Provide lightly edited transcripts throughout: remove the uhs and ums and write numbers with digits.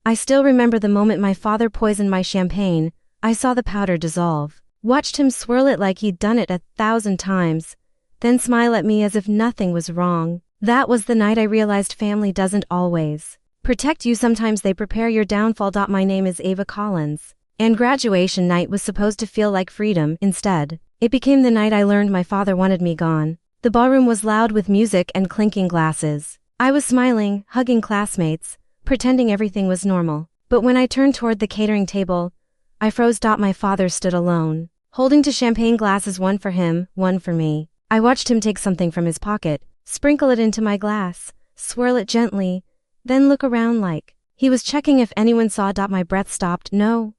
I still remember the moment my father poisoned my champagne. I saw the powder dissolve, watched him swirl it like he'd done it 1,000 times, then smile at me as if nothing was wrong. That was the night I realized family doesn't always protect you, sometimes they prepare your downfall. My name is Ava Collins, and graduation night was supposed to feel like freedom. Instead, it became the night I learned my father wanted me gone. The ballroom was loud with music and clinking glasses. I was smiling, hugging classmates, pretending everything was normal. But when I turned toward the catering table, I froze. My father stood alone, holding two champagne glasses, one for him, one for me. I watched him take something from his pocket, sprinkle it into my glass, swirl it gently, then look around like he was checking if anyone saw. My breath stopped. No,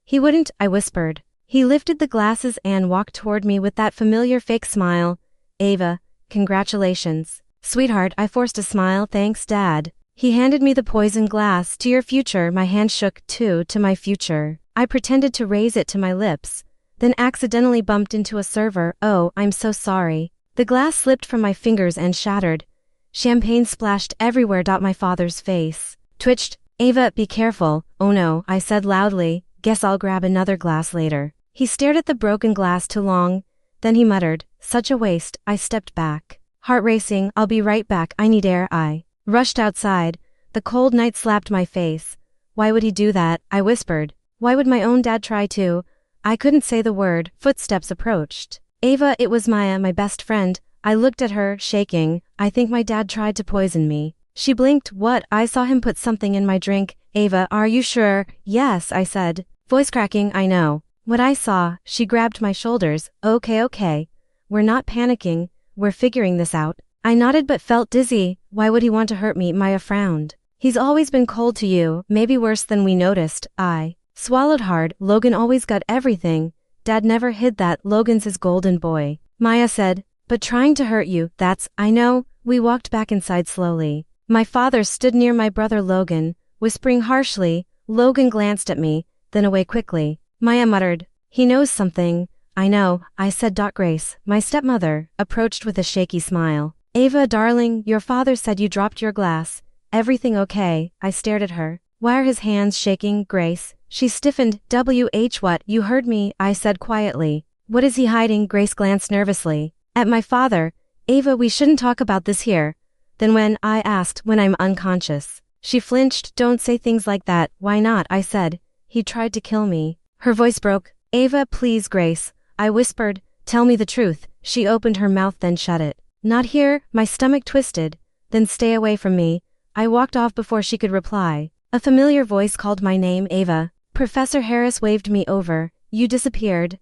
he wouldn't, I whispered. He lifted the glasses and walked toward me with that familiar fake smile. Ava, congratulations. Sweetheart, I forced a smile. Thanks, Dad. He handed me the poison glass. To your future. My hand shook. To my future. I pretended to raise it to my lips, then accidentally bumped into a server. Oh, I'm so sorry. The glass slipped from my fingers and shattered. Champagne splashed everywhere. My father's face twitched. Ava, be careful. Oh no, I said loudly. Guess I'll grab another glass later. He stared at the broken glass too long, then he muttered, such a waste. I stepped back, heart racing. I'll be right back. I need air. I rushed outside. The cold night slapped my face. Why would he do that? I whispered. Why would my own dad try to? I couldn't say the word. Footsteps approached. Ava, it was Maya, my best friend. I looked at her, shaking. I think my dad tried to poison me. She blinked. What? I saw him put something in my drink. Ava, are you sure? Yes, I said, voice cracking. I know what I saw. She grabbed my shoulders. Okay. We're not panicking. We're figuring this out. I nodded but felt dizzy. Why would he want to hurt me? Maya frowned. He's always been cold to you, maybe worse than we noticed. I swallowed hard. Logan always got everything. Dad never hid that. Logan's his golden boy. Maya said, but trying to hurt you, that's, I know. We walked back inside slowly. My father stood near my brother Logan, whispering harshly. Logan glanced at me, then away quickly. Maya muttered, he knows something. I know, I said. Grace, my stepmother, approached with a shaky smile. Ava, darling, your father said you dropped your glass. Everything okay? I stared at her. Why are his hands shaking? Grace. She stiffened. What? You heard me, I said quietly. What is he hiding? Grace glanced nervously at my father. Ava, we shouldn't talk about this here. Then when? I asked. When I'm unconscious. She flinched. Don't say things like that. Why not? I said. He tried to kill me. Her voice broke. Ava, please. Grace, I whispered. Tell me the truth. She opened her mouth then shut it. Not here. My stomach twisted. Then stay away from me. I walked off before she could reply. A familiar voice called my name. Ava. Professor Harris waved me over. You disappeared.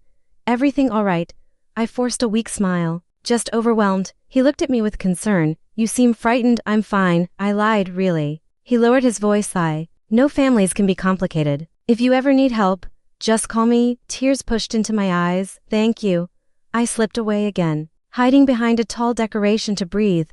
Everything all right? I forced a weak smile. Just overwhelmed. He looked at me with concern. You seem frightened. I'm fine. I lied, really. He lowered his voice. I know families can be complicated. If you ever need help, just call me. Tears pushed into my eyes. Thank you. I slipped away again, hiding behind a tall decoration to breathe.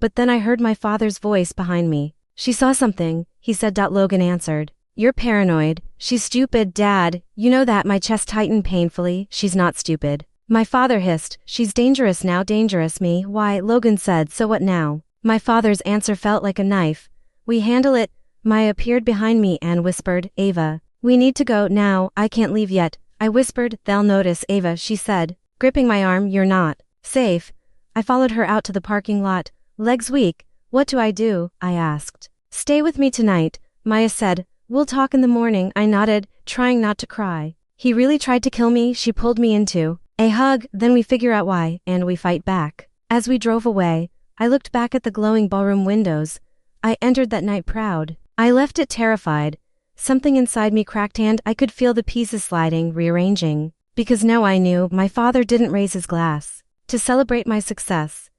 But then I heard my father's voice behind me. She saw something, he said. Logan answered. You're paranoid. She's stupid, Dad. You know that. My chest tightened painfully. She's not stupid. My father hissed. She's dangerous now. Dangerous me? Why? Logan said. So what now? My father's answer felt like a knife. We handle it. Maya appeared behind me and whispered. Ava, we need to go now. I can't leave yet. I whispered. They'll notice. Ava, she said, gripping my arm. You're not safe. I followed her out to the parking lot, legs weak. What do I do? I asked. Stay with me tonight, Maya said. We'll talk in the morning. I nodded, trying not to cry. He really tried to kill me. She pulled me into a hug, then we figure out why, and we fight back. As we drove away, I looked back at the glowing ballroom windows. I entered that night proud. I left it terrified. Something inside me cracked and I could feel the pieces sliding, rearranging. Because now I knew my father didn't raise his glass to celebrate my success.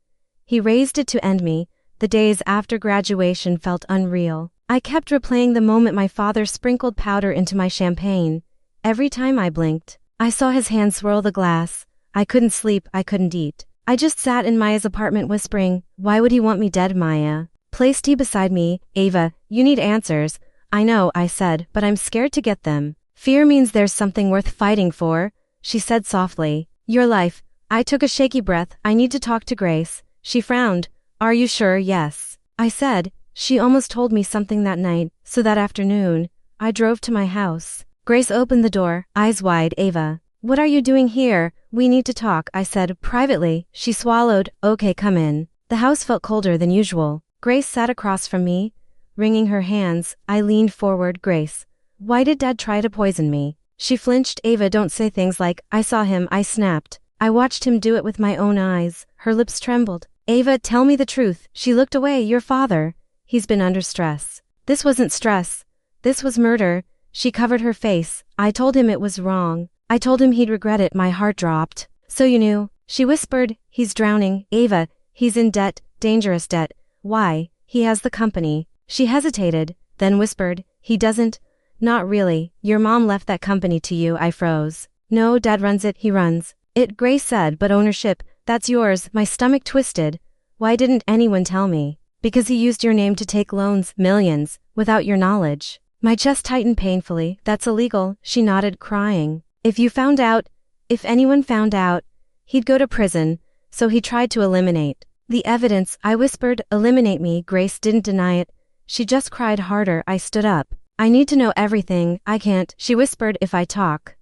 He raised it to end me. The days after graduation felt unreal. I kept replaying the moment my father sprinkled powder into my champagne. Every time I blinked, I saw his hand swirl the glass. I couldn't sleep, I couldn't eat. I just sat in Maya's apartment whispering, why would he want me dead? Maya placed tea beside me. Ava, you need answers. I know, I said, but I'm scared to get them. Fear means there's something worth fighting for, she said softly. Your life. I took a shaky breath. I need to talk to Grace. She frowned. Are you sure? Yes. I said, She almost told me something that night, so that afternoon, I drove to my house. Grace opened the door, eyes wide. Ava, what are you doing here? We need to talk, I said, privately. She swallowed. Okay, come in. The house felt colder than usual. Grace sat across from me, wringing her hands. I leaned forward. Grace, why did Dad try to poison me? She flinched. Ava, don't say things like, I saw him, I snapped. I watched him do it with my own eyes. Her lips trembled. Ava, tell me the truth. She looked away. Your father. He's been under stress. This wasn't stress. This was murder. She covered her face. I told him it was wrong. I told him he'd regret it. My heart dropped. So you knew? She whispered. He's drowning. Ava, he's in debt, dangerous debt. Why? He has the company. She hesitated, then whispered, he doesn't? Not really. Your mom left that company to you. I froze. No, Dad runs it. He runs it, Grace said, but ownership, that's yours. My stomach twisted. Why didn't anyone tell me? Because he used your name to take loans, millions, without your knowledge. My chest tightened painfully. That's illegal. She nodded, crying. If anyone found out, he'd go to prison, so he tried to eliminate the evidence. I whispered, eliminate me. Grace didn't deny it. She just cried harder. I stood up. I need to know everything. I can't, she whispered, if I talk.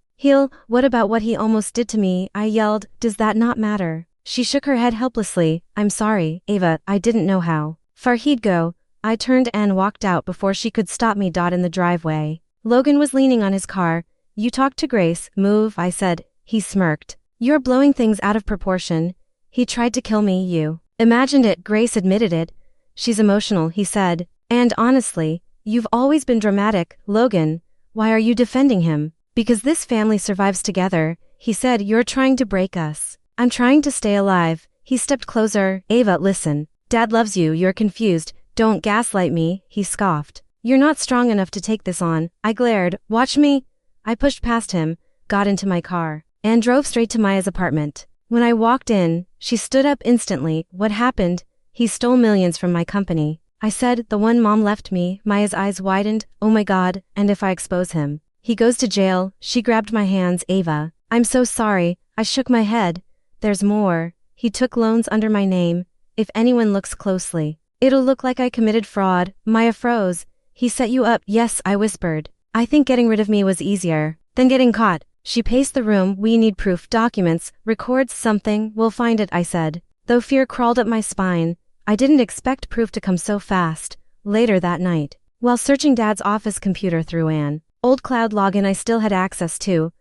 What about what he almost did to me? I yelled, does that not matter? She shook her head helplessly. I'm sorry, Ava, I didn't know how far he'd go. I turned and walked out before she could stop me. In the driveway, Logan was leaning on his car. You talked to Grace, move, I said. He smirked. You're blowing things out of proportion. He tried to kill me. You imagined it. Grace admitted it. She's emotional, he said. And honestly, you've always been dramatic. Logan, why are you defending him? Because this family survives together, he said. You're trying to break us. I'm trying to stay alive. He stepped closer. Ava, listen. Dad loves you. You're confused. Don't gaslight me, he scoffed. You're not strong enough to take this on. I glared. Watch me. I pushed past him, got into my car, and drove straight to Maya's apartment. When I walked in, she stood up instantly. What happened? He stole millions from my company. I said, the one Mom left me. Maya's eyes widened. Oh my God, and if I expose him? He goes to jail. She grabbed my hands. Ava, I'm so sorry. I shook my head. There's more. He took loans under my name. If anyone looks closely, it'll look like I committed fraud. Maya froze. He set you up. Yes, I whispered. I think getting rid of me was easier than getting caught. She paced the room. We need proof, documents, records, something. We'll find it, I said. Though fear crawled up my spine, I didn't expect proof to come so fast. Later that night, while searching Dad's office computer through an old cloud login I still had access to,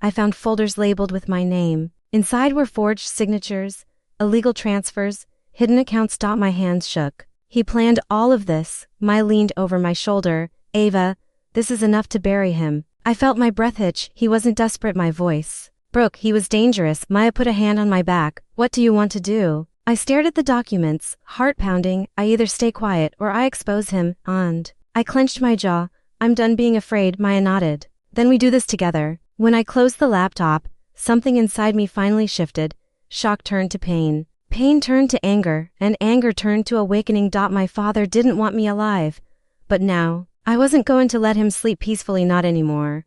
I found folders labeled with my name. Inside were forged signatures, illegal transfers, hidden accounts. My hands shook. He planned all of this. Maya leaned over my shoulder. Ava, this is enough to bury him. I felt my breath hitch. He wasn't desperate. My voice broke. He was dangerous. Maya put a hand on my back. What do you want to do? I stared at the documents, heart pounding. I either stay quiet or I expose him, and I clenched my jaw. I'm done being afraid. Maya nodded. Then we do this together. When I closed the laptop, something inside me finally shifted. Shock turned to pain. Pain turned to anger, and anger turned to awakening. My father didn't want me alive. But now, I wasn't going to let him sleep peacefully, not anymore.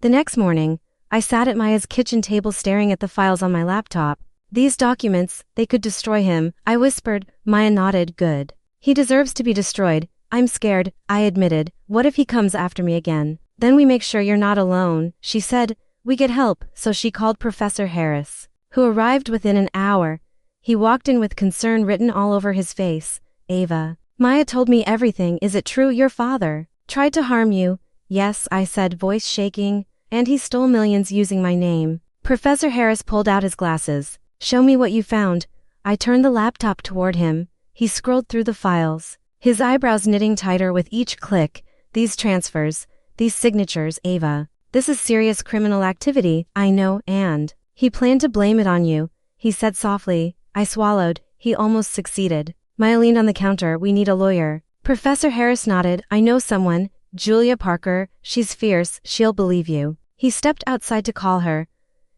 The next morning, I sat at Maya's kitchen table staring at the files on my laptop. These documents, they could destroy him, I whispered. Maya nodded. Good. He deserves to be destroyed. I'm scared, I admitted. What if he comes after me again? Then we make sure you're not alone, she said. We get help. So she called Professor Harris, who arrived within an hour. He walked in with concern written all over his face. Ava, Maya told me everything. Is it true your father tried to harm you? Yes, I said, voice shaking. And he stole millions using my name. Professor Harris pulled out his glasses. Show me what you found. I turned the laptop toward him. He scrolled through the files, his eyebrows knitting tighter with each click. These transfers, these signatures, Ava. This is serious criminal activity, I know, and he planned to blame it on you, he said softly. I swallowed. He almost succeeded. Maya leaned on the counter. We need a lawyer. Professor Harris nodded. I know someone, Julia Parker. She's fierce. She'll believe you. He stepped outside to call her,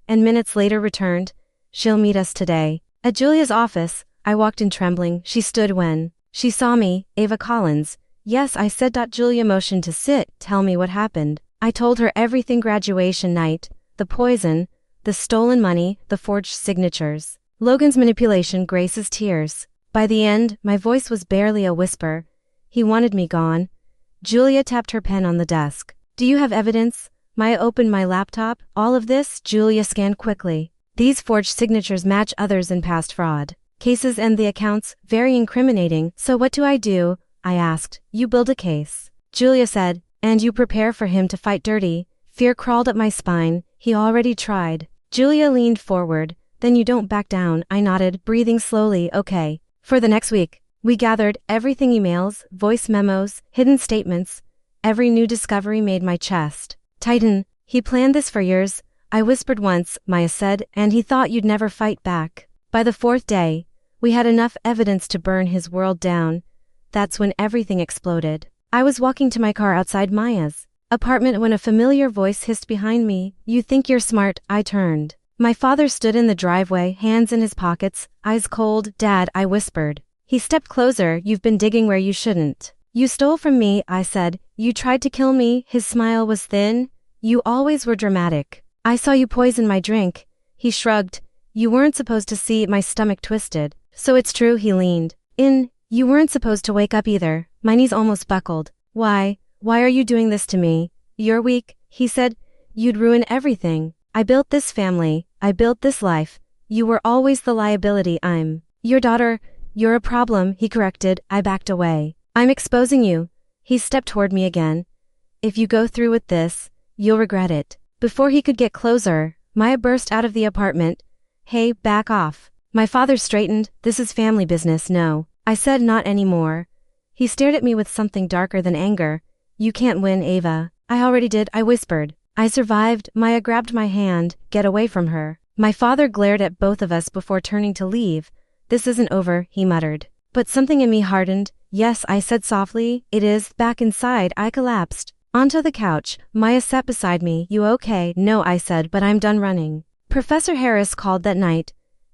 and minutes later returned. She'll meet us today. At Julia's office, I walked in trembling. She stood when she saw me. Ava Collins. Yes, I said. Julia motioned to sit. Tell me what happened. I told her everything. Graduation night, the poison, the stolen money, the forged signatures, Logan's manipulation, Grace's tears. By the end, my voice was barely a whisper. He wanted me gone. Julia tapped her pen on the desk. Do you have evidence? Maya opened my laptop. All of this? Julia scanned quickly. These forged signatures match others in past fraud cases and the accounts, very incriminating. So what do? I asked. You build a case. Julia said, and you prepare for him to fight dirty. Fear crawled up my spine. He already tried. Julia leaned forward. Then you don't back down. I nodded, breathing slowly. Okay. For the next week, we gathered everything: emails, voice memos, hidden statements. Every new discovery made my chest tighten. He planned this for years, I whispered once, Maya said, and he thought you'd never fight back. By the fourth day, we had enough evidence to burn his world down. That's when everything exploded. I was walking to my car outside Maya's apartment when a familiar voice hissed behind me. You think you're smart? I turned. My father stood in the driveway, hands in his pockets, eyes cold. Dad, I whispered. He stepped closer. You've been digging where you shouldn't. You stole from me, I said. You tried to kill me. His smile was thin. You always were dramatic. I saw you poison my drink. He shrugged. You weren't supposed to see. My stomach twisted. So it's true. He leaned in. You weren't supposed to wake up either. My knees almost buckled. Why are you doing this to me? You're weak, he said. You'd ruin everything. I built this family. I built this life. You were always the liability. I'm your daughter. You're a problem, he corrected. I backed away. I'm exposing you. He stepped toward me again. If you go through with this, you'll regret it. Before he could get closer, Maya burst out of the apartment. Hey, back off. My father straightened. This is family business. No. I said, not anymore. He stared at me with something darker than anger. You can't win, Ava. I already did, I whispered. I survived. Maya grabbed my hand. Get away from her. My father glared at both of us before turning to leave. This isn't over, he muttered. But something in me hardened. Yes, I said softly. It is. Back inside, I collapsed. Onto the couch, Maya sat beside me. You okay? No, I said, but I'm done running. Professor Harris called that night.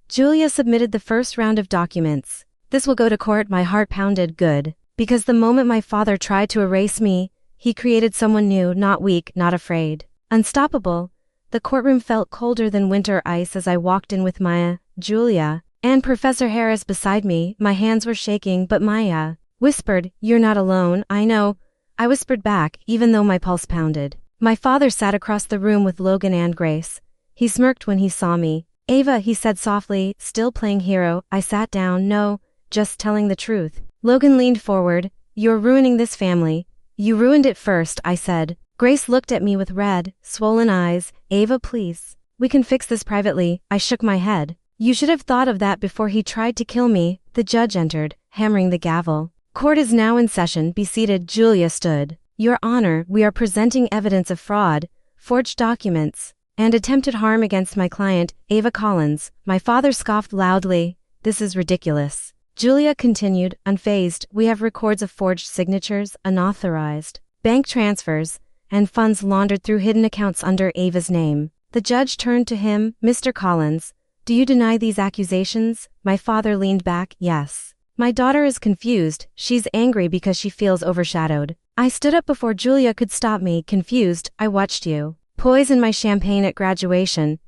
Julia submitted the first round of documents. This will go to court. My heart pounded. Good. Because the moment my father tried to erase me, he created someone new, not weak, not afraid. Unstoppable. The courtroom felt colder than winter ice as I walked in with Maya, Julia, and Professor Harris beside me. My hands were shaking, but Maya whispered, You're not alone. I know. I whispered back, even though my pulse pounded. My father sat across the room with Logan and Grace. He smirked when he saw me. Ava, he said softly, still playing hero. I sat down. No, just telling the truth. Logan leaned forward. You're ruining this family. You ruined it first, I said. Grace looked at me with red, swollen eyes. Ava, please. We can fix this privately. I shook my head. You should have thought of that before he tried to kill me. The judge entered, hammering the gavel. Court is now in session. Be seated. Julia stood. Your Honor, we are presenting evidence of fraud, forged documents, and attempted harm against my client, Ava Collins. My father scoffed loudly. This is ridiculous. Julia continued, unfazed. We have records of forged signatures, unauthorized bank transfers, and funds laundered through hidden accounts under Ava's name. The judge turned to him. Mr. Collins, do you deny these accusations? My father leaned back. Yes. My daughter is confused. She's angry because she feels overshadowed. I stood up before Julia could stop me. Confused. I watched you poison my champagne at graduation.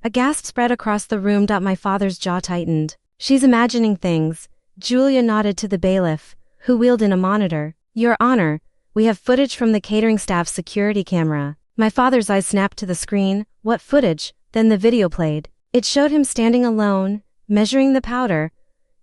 A gasp spread across the room. My father's jaw tightened. She's imagining things. Julia nodded to the bailiff, who wheeled in a monitor. Your Honor, we have footage from the catering staff's security camera. My father's eyes snapped to the screen. What footage? Then the video played. It showed him standing alone, measuring the powder,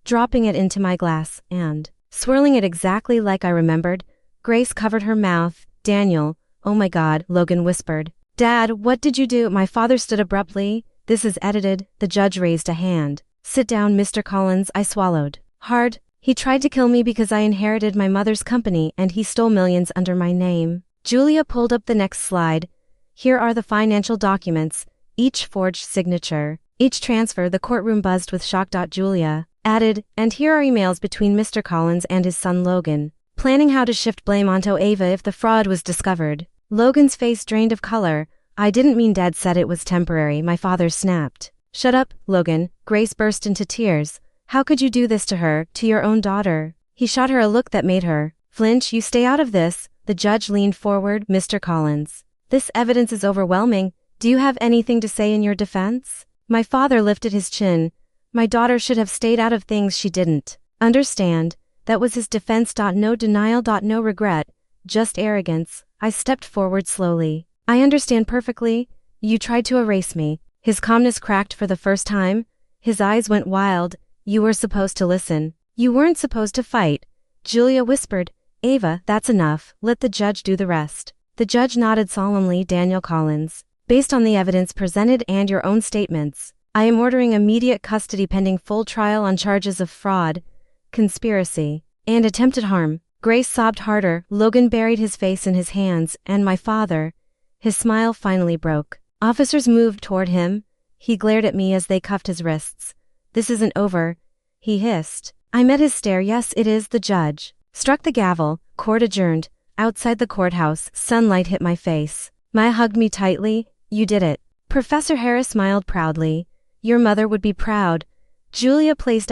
dropping it into my glass, and swirling it exactly like I remembered. Grace covered her mouth. Daniel, oh my God, Logan whispered. Dad, what did you do? My father stood abruptly. This is edited. The judge raised a hand. Sit down, Mr. Collins. I swallowed hard. He tried to kill me because I inherited my mother's company and he stole millions under my name. Julia pulled up the next slide. Here are the financial documents, each forged signature, each transfer. The courtroom buzzed with shock. Julia added, and here are emails between Mr. Collins and his son Logan, planning how to shift blame onto Ava if the fraud was discovered. Logan's face drained of color. I didn't mean. Dad said it was temporary. My father snapped. Shut up, Logan. Grace burst into tears. How could you do this to her, to your own daughter? He shot her a look that made her flinch. You stay out of this. The judge leaned forward. Mr. Collins, this evidence is overwhelming. Do you have anything to say in your defense? My father lifted his chin. My daughter should have stayed out of things she didn't. Understand, that was his defense. No denial. No regret, just arrogance. I stepped forward slowly. I understand perfectly. You tried to erase me. His calmness cracked for the first time. His eyes went wild. You were supposed to listen. You weren't supposed to fight. Julia whispered, Ava, that's enough. Let the judge do the rest. The judge nodded solemnly. Daniel Collins, based on the evidence presented and your own statements, I am ordering immediate custody pending full trial on charges of fraud, conspiracy, and attempted harm. Grace sobbed harder. Logan buried his face in his hands, and my father, his smile finally broke. Officers moved toward him. He glared at me as they cuffed his wrists. This isn't over, he hissed. I met his stare. Yes, it is. The judge struck the gavel. Court adjourned. Outside the courthouse, sunlight hit my face. Maya hugged me tightly. You did it. Professor Harris smiled proudly. Your mother would be proud. Julia placed